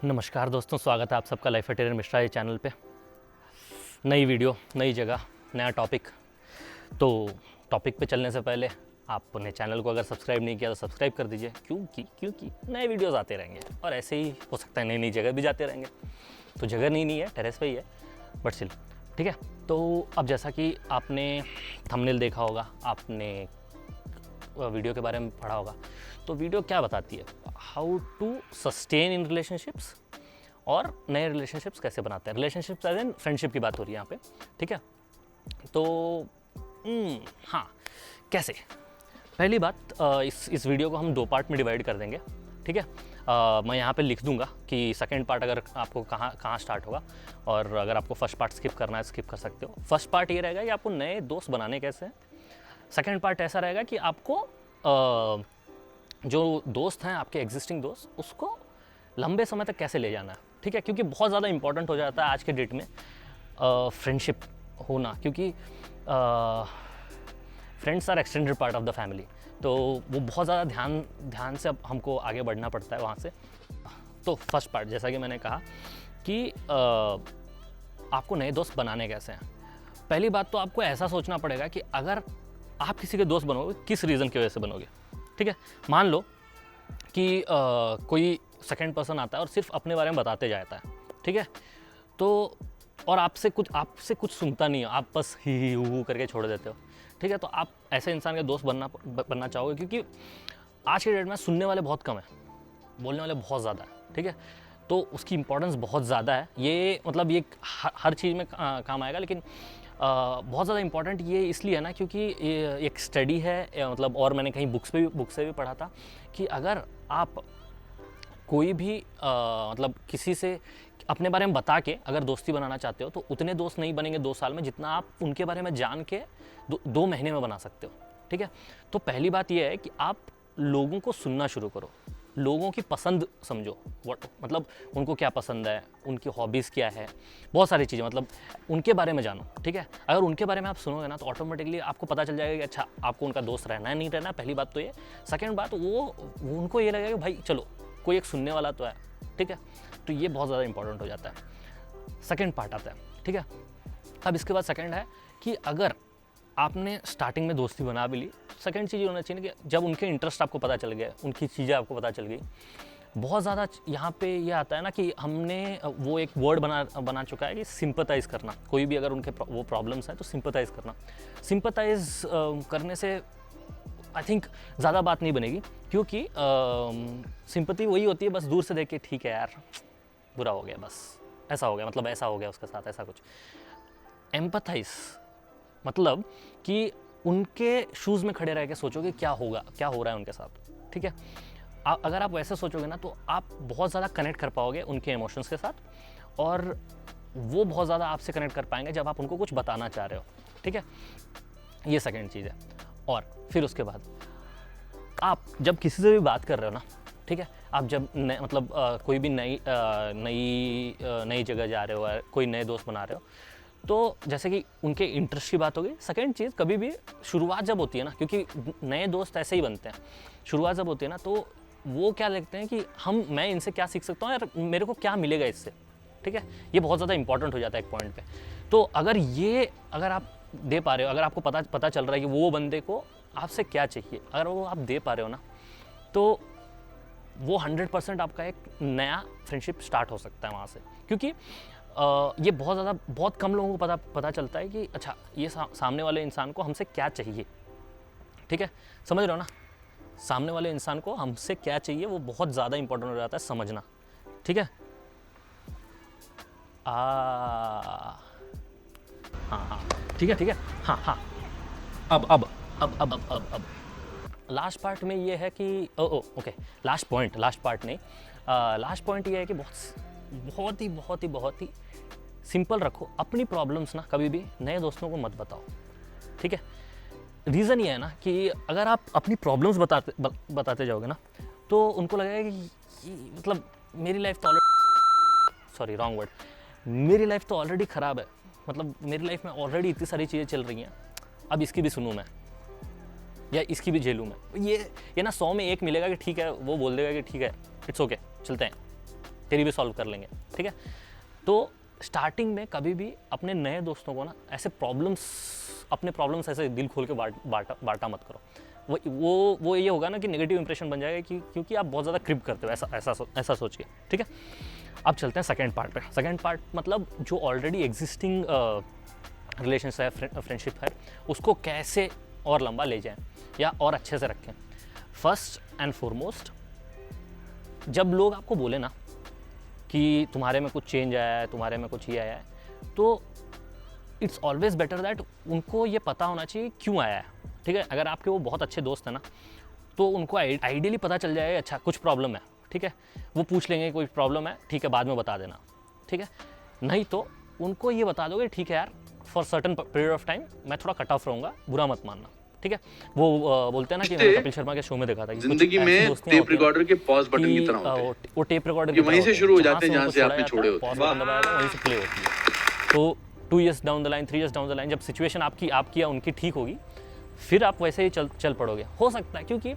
नमस्कार दोस्तों, स्वागत है आप सबका लाइफ टेरर मिश्रा ये चैनल पे। नई वीडियो, नई जगह, नया टॉपिक। तो टॉपिक पे चलने से पहले आपने चैनल को अगर सब्सक्राइब नहीं किया तो सब्सक्राइब कर दीजिए, क्योंकि नए वीडियोस आते रहेंगे और ऐसे ही हो सकता है नई नई जगह भी जाते रहेंगे। तो जगह नहीं है, टेरेस पे ही है, बट स्टिल ठीक है। तो अब जैसा कि आपने थंबनेल देखा होगा, आपने वीडियो के बारे में पढ़ा होगा, तो वीडियो क्या बताती है, how to sustain in relationships और नए रिलेशनशिप्स कैसे बनाते हैं। रिलेशनशिप्स एज एन फ्रेंडशिप की बात हो रही है यहाँ पे, ठीक है। तो हाँ, कैसे। पहली बात, इस वीडियो को हम 2 पार्ट में डिवाइड कर देंगे, ठीक है। मैं यहाँ पे लिख दूंगा कि सेकंड पार्ट अगर आपको कहाँ स्टार्ट होगा, और अगर आपको फर्स्ट पार्ट स्किप करना है स्किप कर सकते हो। फर्स्ट पार्ट ये रहेगा कि आपको नए दोस्त बनाने कैसे हैं। सेकेंड पार्ट ऐसा रहेगा कि आपको जो दोस्त हैं आपके एग्जिस्टिंग दोस्त, उसको लंबे समय तक कैसे ले जाना है, ठीक है। क्योंकि बहुत ज़्यादा इंपॉर्टेंट हो जाता है आज के डेट में फ्रेंडशिप होना, क्योंकि friends are extended part of the family. तो वो बहुत ज़्यादा ध्यान से अब हमको आगे बढ़ना पड़ता है वहाँ से। तो फर्स्ट पार्ट, जैसा कि मैंने कहा कि आपको नए दोस्त बनाने कैसे हैं। पहली बात तो आपको ऐसा सोचना पड़ेगा कि अगर आप किसी के दोस्त बनोगे, किस रीज़न की वजह से बनोगे, ठीक है। मान लो कि कोई सेकंड पर्सन आता है और सिर्फ अपने बारे में बताते जाता है, ठीक है। तो और आपसे कुछ सुनता नहीं हो, आप बस ही हू करके छोड़ देते हो, ठीक है। तो आप ऐसे इंसान के दोस्त बनना चाहोगे, क्योंकि आज के डेट में सुनने वाले बहुत कम है, बोलने वाले बहुत ज़्यादा है, ठीक है। तो उसकी इंपॉर्टेंस बहुत ज़्यादा है। ये मतलब ये हर चीज़ में काम आएगा, लेकिन बहुत ज़्यादा इंपॉर्टेंट ये इसलिए है ना, क्योंकि ये एक स्टडी है, मतलब, और मैंने कहीं बुक से भी पढ़ा था कि अगर आप कोई भी मतलब किसी से अपने बारे में बता के अगर दोस्ती बनाना चाहते हो, तो उतने दोस्त नहीं बनेंगे 2 साल में जितना आप उनके बारे में जान के 2 महीने में बना सकते हो, ठीक है। तो पहली बात ये है कि आप लोगों को सुनना शुरू करो, लोगों की पसंद समझो, मतलब उनको क्या पसंद है, उनकी हॉबीज़ क्या है, बहुत सारी चीज़ें, मतलब उनके बारे में जानो, ठीक है। अगर उनके बारे में आप सुनोगे ना, तो ऑटोमेटिकली आपको पता चल जाएगा कि अच्छा, आपको उनका दोस्त रहना है नहीं रहना। पहली बात तो ये। सेकंड बात, वो उनको ये लगेगा कि भाई चलो, कोई एक सुनने वाला तो है, ठीक है। तो ये बहुत ज़्यादा इंपॉर्टेंट हो जाता है। सेकेंड पार्ट आता है, ठीक है। अब इसके बाद सेकेंड है कि अगर आपने स्टार्टिंग में दोस्ती बना भी ली, सेकंड चीज़ ये होना चाहिए कि जब उनके इंटरेस्ट आपको पता चल गया, उनकी चीज़ें आपको पता चल गई, बहुत ज़्यादा यहाँ पे ये आता है ना कि हमने वो एक वर्ड बना चुका है कि सिंपथाइज़ करना। कोई भी अगर उनके वो प्रॉब्लम्स हैं तो सिंपथाइज़ करना। सिंपथाइज़ करने से आई थिंक ज़्यादा बात नहीं बनेगी, क्योंकि सिंपथी वही होती है, बस दूर से देख के ठीक है यार, बुरा हो गया, बस ऐसा हो गया, मतलब ऐसा हो गया उसके साथ, ऐसा कुछ। एम्पथाइज़ मतलब कि उनके शूज़ में खड़े रह के सोचो कि क्या होगा, क्या हो रहा है उनके साथ, ठीक है। अगर आप वैसे सोचोगे ना, तो आप बहुत ज़्यादा कनेक्ट कर पाओगे उनके इमोशंस के साथ, और वो बहुत ज़्यादा आपसे कनेक्ट कर पाएंगे जब आप उनको कुछ बताना चाह रहे हो, ठीक है। ये सेकंड चीज़ है। और फिर उसके बाद आप जब किसी से भी बात कर रहे हो ना, ठीक है, आप जब मतलब कोई भी नई जगह जा रहे हो, कोई नए दोस्त बना रहे हो, तो जैसे कि उनके इंटरेस्ट की बात होगी। सेकंड चीज़, कभी भी शुरुआत जब होती है ना, क्योंकि नए दोस्त ऐसे ही बनते हैं, शुरुआत जब होती है ना, तो वो क्या देखते हैं कि मैं इनसे क्या सीख सकता हूँ यार, मेरे को क्या मिलेगा इससे, ठीक है। ये बहुत ज़्यादा इंपॉर्टेंट हो जाता है एक पॉइंट पे। तो अगर आप दे पा रहे हो, अगर आपको पता चल रहा है कि वो बंदे को आपसे क्या चाहिए, अगर वो आप दे पा रहे हो ना, तो वो 100% आपका एक नया फ्रेंडशिप स्टार्ट हो सकता है वहाँ से। क्योंकि ये बहुत कम लोगों को पता चलता है कि अच्छा, ये सामने वाले इंसान को हमसे क्या चाहिए, ठीक है। समझ रहे हो ना, सामने वाले इंसान को हमसे क्या चाहिए, वो बहुत ज़्यादा इंपॉर्टेंट हो जाता है समझना, ठीक है। हाँ, ठीक है, हाँ। अब लास्ट पार्ट में ये है कि ओके, लास्ट पार्ट नहीं, लास्ट पॉइंट ये है कि बहुत ही सिंपल रखो अपनी प्रॉब्लम्स ना, कभी भी नए दोस्तों को मत बताओ, ठीक है। रीज़न ये है ना कि अगर आप अपनी प्रॉब्लम्स बताते जाओगे ना, तो उनको लगेगा कि मतलब मेरी लाइफ तो मेरी लाइफ तो ऑलरेडी ख़राब है, मतलब मेरी लाइफ में ऑलरेडी इतनी सारी चीज़ें चल रही हैं, अब इसकी भी सुनूँ मैं, या इसकी भी झेलूँ मैं। ये ना 100 में 1 मिलेगा कि ठीक है, वो बोल देगा कि ठीक है, इट्स ओके, चलते हैं, तेरी भी सॉल्व कर लेंगे, ठीक है। तो स्टार्टिंग में कभी भी अपने नए दोस्तों को ना ऐसे अपने प्रॉब्लम्स ऐसे दिल खोल के बांटा मत करो। वो ये होगा ना कि नेगेटिव इंप्रेशन बन जाएगा क्योंकि आप बहुत ज़्यादा क्रिप करते हो ऐसा सोच के, ठीक है। अब चलते हैं सेकेंड पार्ट पे। सेकेंड पार्ट मतलब जो ऑलरेडी एग्जिस्टिंग रिलेशनशिप है, फ्रेंडशिप है, उसको कैसे और लंबा ले जाएं या और अच्छे से रखें। फर्स्ट एंड फॉरमोस्ट, जब लोग आपको बोले ना कि तुम्हारे में कुछ चेंज आया है, तुम्हारे में कुछ ये आया है, तो इट्स ऑलवेज बेटर दैट उनको ये पता होना चाहिए क्यों आया है, ठीक है। अगर आपके वो बहुत अच्छे दोस्त हैं ना, तो उनको आइडियली पता चल जाएगा अच्छा कुछ प्रॉब्लम है, ठीक है। वो पूछ लेंगे कोई प्रॉब्लम है, ठीक है, बाद में बता देना, ठीक है। नहीं तो उनको ये बता दोगे ठीक है यार, for certain period of time मैं थोड़ा कट ऑफ रहूँगा, बुरा मत मानना, ठीक है। वो बोलते हैं ना कि मैंने कपिल शर्मा के शो में देखा था कि जिंदगी में टेप रिकॉर्डर के पॉज बटन की तरह होते हैं। वो टेप रिकॉर्डर कि वहीं से शुरू हो जाते हैं जहाँ से आपने छोड़े होते हैं, पॉज बटन दबाया था वहीं से प्ले होती है। तो 2 years down the line, 3 years down the line, जब सिचुएशन आपकी या उनकी ठीक होगी, फिर आप वैसे ही चल पड़ोगे, हो सकता है। क्योंकि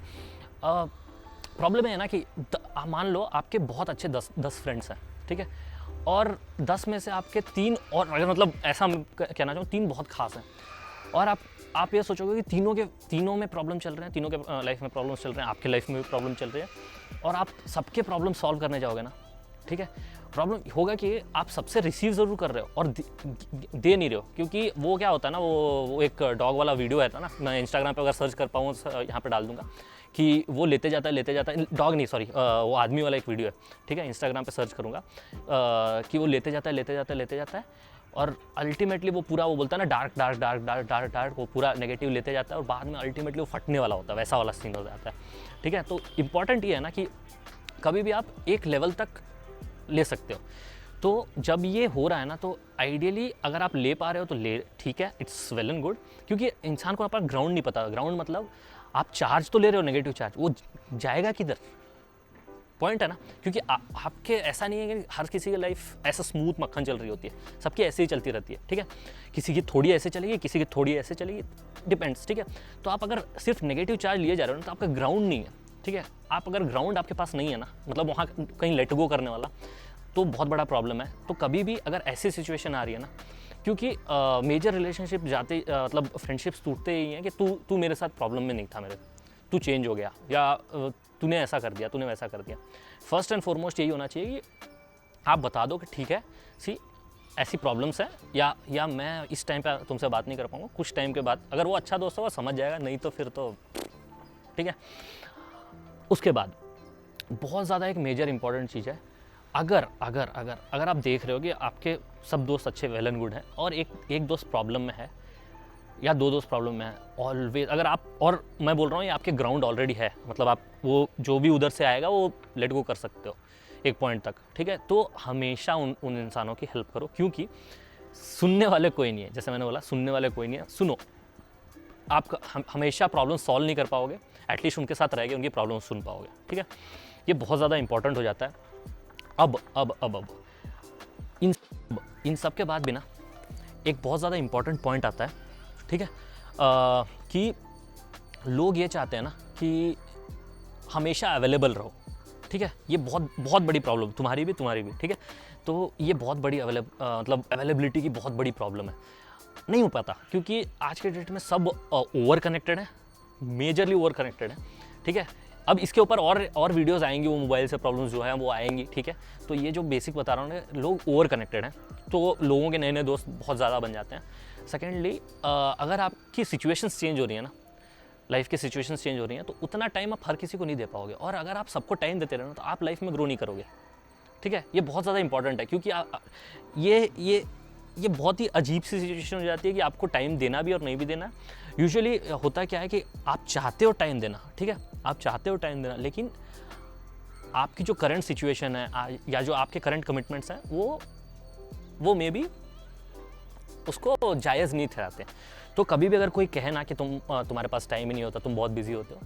प्रॉब्लम है ना कि मान लो आपके बहुत अच्छे 10 फ्रेंड्स हैं, ठीक है, और 10 में से आपके 3, और अगर मतलब ऐसा कहना चाहूँ 3 बहुत खास हैं, और आप ये सोचोगे कि तीनों में प्रॉब्लम चल रहे हैं, तीनों के लाइफ में प्रॉब्लम चल रहे हैं, आपके लाइफ में भी प्रॉब्लम चल रही है, और आप सबके प्रॉब्लम सॉल्व करने जाओगे ना, ठीक है, प्रॉब्लम होगा कि आप सबसे रिसीव ज़रूर कर रहे हो और दे नहीं रहे हो। क्योंकि वो क्या होता है ना, वो एक डॉग वाला वीडियो है ना, मैं इंस्टाग्राम पे अगर सर्च कर पाऊँ यहाँ पे डाल दूंगा कि वो लेते जाता है, डॉग नहीं सॉरी, वो आदमी वाला एक वीडियो है, ठीक है, इंस्टाग्राम पे सर्च करूँगा कि वो लेते जाता है और अल्टीमेटली वो पूरा वो बोलता है ना डार्क, वो पूरा नेगेटिव लेते जाता है और बाद में अल्टीमेटली वो फटने वाला होता है, वैसा वाला सीन हो जाता है, ठीक है। तो इम्पॉर्टेंट ये है ना कि कभी भी आप एक लेवल तक ले सकते हो। तो जब ये हो रहा है ना, तो आइडियली अगर आप ले पा रहे हो तो ले, ठीक है, इट्स वेल एंड गुड। क्योंकि इंसान को अपना ग्राउंड नहीं पता। ग्राउंड मतलब आप चार्ज तो ले रहे हो, नेगेटिव चार्ज, वो जाएगा किधर, पॉइंट है ना। क्योंकि आपके ऐसा नहीं है कि हर किसी की लाइफ ऐसा स्मूथ मक्खन चल रही होती है, सबकी ऐसे ही चलती रहती है, ठीक है। किसी की थोड़ी ऐसे चलेगी, किसी की थोड़ी ऐसे चलेगी, डिपेंड्स, ठीक है। तो आप अगर सिर्फ नेगेटिव चार्ज लिए जा रहे हो ना, तो आपका ग्राउंड नहीं है, ठीक है। आप अगर ग्राउंड आपके पास नहीं है ना, मतलब वहाँ कहीं लेट गो करने वाला, तो बहुत बड़ा प्रॉब्लम है। तो कभी भी अगर ऐसी सिचुएशन आ रही है ना, क्योंकि मेजर रिलेशनशिप जाते मतलब फ्रेंडशिप्स टूटते ही हैं कि तू मेरे साथ प्रॉब्लम में नहीं था, तू चेंज हो गया, या तूने ऐसा कर दिया, तूने वैसा कर दिया। फर्स्ट एंड फॉरमोस्ट यही होना चाहिए कि आप बता दो कि ठीक है, ऐसी प्रॉब्लम्स है, या मैं इस टाइम पे तुमसे बात नहीं कर पाऊँगा, कुछ टाइम के बाद। अगर वो अच्छा दोस्त होगा समझ जाएगा, नहीं तो फिर तो ठीक है। उसके बाद बहुत ज़्यादा एक मेजर इंपॉर्टेंट चीज़ है, अगर आप देख रहे हो कि आपके सब दोस्त अच्छे वेल एंड गुड हैं और एक दोस्त प्रॉब्लम में है या 2 दोस्त प्रॉब्लम में है, ऑलवेज अगर आप, और मैं बोल रहा हूँ ये आपके ग्राउंड ऑलरेडी है, मतलब आप वो जो भी उधर से आएगा वो लेट गो कर सकते हो एक पॉइंट तक, ठीक है। तो हमेशा उन इंसानों की हेल्प करो, क्योंकि सुनने वाले कोई नहीं है, जैसे मैंने बोला सुनने वाले कोई नहीं है। सुनो, आप हमेशा प्रॉब्लम सॉल्व नहीं कर पाओगे, एटलीस्ट उनके साथ रह के उनकी प्रॉब्लम सुन पाओगे, ठीक है। ये बहुत ज़्यादा इंपॉर्टेंट हो जाता है। अब इन सब के बाद भी ना एक बहुत ज़्यादा इंपॉर्टेंट पॉइंट आता है, ठीक है, कि लोग ये चाहते हैं ना कि हमेशा अवेलेबल रहो, ठीक है। ये बहुत बड़ी प्रॉब्लम, तुम्हारी भी, ठीक है। तो ये बहुत बड़ी मतलब अवेलेबिलिटी की बहुत बड़ी प्रॉब्लम है, नहीं हो पाता, क्योंकि आज के डेट में सब ओवर कनेक्टेड है, मेजरली ओवर कनेक्टेड है, ठीक है। अब इसके ऊपर और वीडियोस आएंगी, वो मोबाइल से प्रॉब्लम्स जो है वो आएंगी, ठीक है। तो ये जो बेसिक बता रहा हूँ ना, लोग ओवर कनेक्टेड हैं, तो लोगों के नए दोस्त बहुत ज़्यादा बन जाते हैं। सेकेंडली, अगर आपकी सिचुएशंस चेंज हो रही है ना, लाइफ की सिचुएशंस चेंज हो रही हैं, तो उतना टाइम आप हर किसी को नहीं दे पाओगे, और अगर आप सबको टाइम देते रहे ना, तो आप लाइफ में ग्रो नहीं करोगे, ठीक है। ये बहुत ज़्यादा इंपॉर्टेंट है, क्योंकि ये बहुत ही अजीब सी सिचुएशन हो जाती है कि आपको टाइम देना भी और नहीं भी देना। यूजुअली होता क्या है कि आप चाहते हो टाइम देना, ठीक है, आप चाहते हो टाइम देना, लेकिन आपकी जो करंट सिचुएशन है या जो आपके करंट कमिटमेंट्स हैं वो मे बी उसको जायज़ नहीं ठहराते। तो कभी भी अगर कोई कहे ना कि तुम्हारे पास टाइम ही नहीं होता, तुम बहुत बिजी होते हो,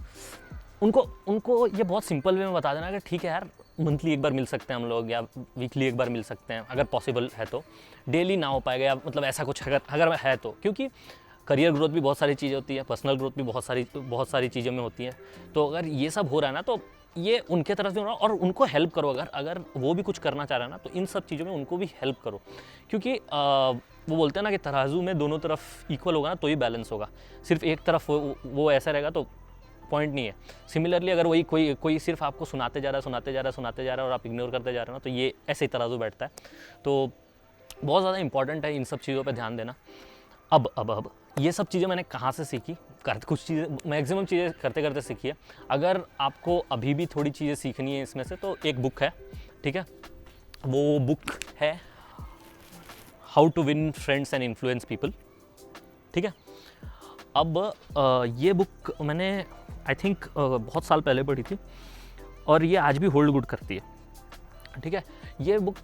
उनको ये बहुत सिंपल वे में बता देना कि ठीक है यार, मंथली एक बार मिल सकते हैं हम लोग, या वीकली एक बार मिल सकते हैं, अगर पॉसिबल है तो। डेली ना हो पाएगा, या मतलब ऐसा कुछ अगर है तो, क्योंकि करियर ग्रोथ भी बहुत सारी चीज़ें होती है, पर्सनल ग्रोथ भी बहुत सारी चीज़ों में होती है। तो अगर ये सब हो रहा है ना, तो ये उनके तरफ से होना, और उनको हेल्प करो। अगर वो भी कुछ करना चाह रहे हैं ना, तो इन सब चीज़ों में उनको भी हेल्प करो, क्योंकि वो बोलते हैं ना कि तराजू में दोनों तरफ इक्वल होगा ना तो ही बैलेंस होगा। सिर्फ एक तरफ वो ऐसा रहेगा तो पॉइंट नहीं है। सिमिलरली अगर वही कोई सिर्फ आपको सुनाते जा रहा है और आप इग्नोर करते जा रहे हो ना, तो ये ऐसे ही तराजू बैठता है। तो बहुत ज़्यादा इंपॉर्टेंट है इन सब चीज़ों पे ध्यान देना। अब ये सब चीज़ें मैंने कहाँ से सीखी? कुछ चीज़ें, मैक्सिमम चीज़ें करते करते सीखी है। अगर आपको अभी भी थोड़ी चीज़ें सीखनी है इसमें से, तो एक बुक है, ठीक है, वो बुक है how to win friends and influence people, ठीक है। अब ये बुक मैंने आई थिंक बहुत साल पहले पढ़ी थी, और ये आज भी होल्ड गुड करती है, ठीक है। ये बुक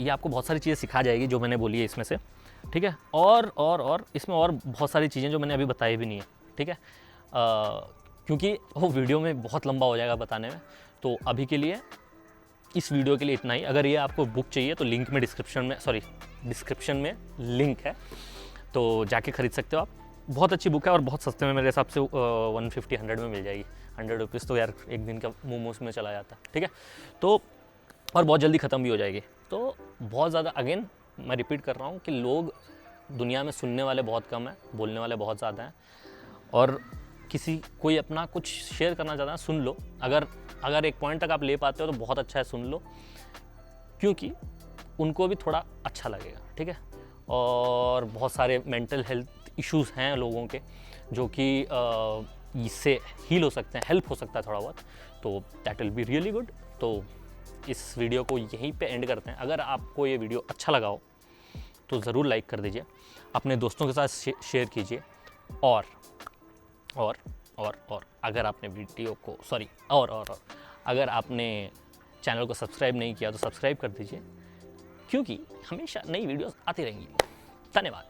ये आपको बहुत सारी चीज़ें सिखा जाएगी जो मैंने बोली है इसमें से, ठीक है। और इसमें और बहुत सारी चीज़ें जो मैंने अभी बताई भी नहीं है, ठीक है, क्योंकि वो वीडियो में बहुत लंबा हो जाएगा बताने में। तो अभी के लिए, इस वीडियो के लिए इतना ही। अगर ये आपको बुक चाहिए तो लिंक में डिस्क्रिप्शन में लिंक है, तो जाके ख़रीद सकते हो आप। बहुत अच्छी बुक है और बहुत सस्ते में, मेरे हिसाब से 150-100 में मिल जाएगी। 100 रुपीज़ तो यार एक दिन का मोमोज में चला जाता है, ठीक है। तो और बहुत जल्दी ख़त्म भी हो जाएगी। तो बहुत ज़्यादा, अगेन मैं रिपीट कर रहा हूँ कि लोग दुनिया में सुनने वाले बहुत कम हैं, बोलने वाले बहुत ज़्यादा हैं। और कोई अपना कुछ शेयर करना चाहता है, सुन लो। अगर एक पॉइंट तक आप ले पाते हो तो बहुत अच्छा है, सुन लो, क्योंकि उनको भी थोड़ा अच्छा लगेगा, ठीक है। और बहुत सारे मेंटल हेल्थ इश्यूज़ हैं लोगों के, जो कि इससे हील हो सकते हैं, हेल्प हो सकता है थोड़ा बहुत, तो that will be really good. तो इस वीडियो को यहीं पे एंड करते हैं। अगर आपको ये वीडियो अच्छा लगा हो तो ज़रूर लाइक कर दीजिए, अपने दोस्तों के साथ शेयर कीजिए, और अगर आपने वीडियो को अगर आपने चैनल को सब्सक्राइब नहीं किया तो सब्सक्राइब कर दीजिए, क्योंकि हमेशा नई वीडियोस आती रहेंगी। धन्यवाद।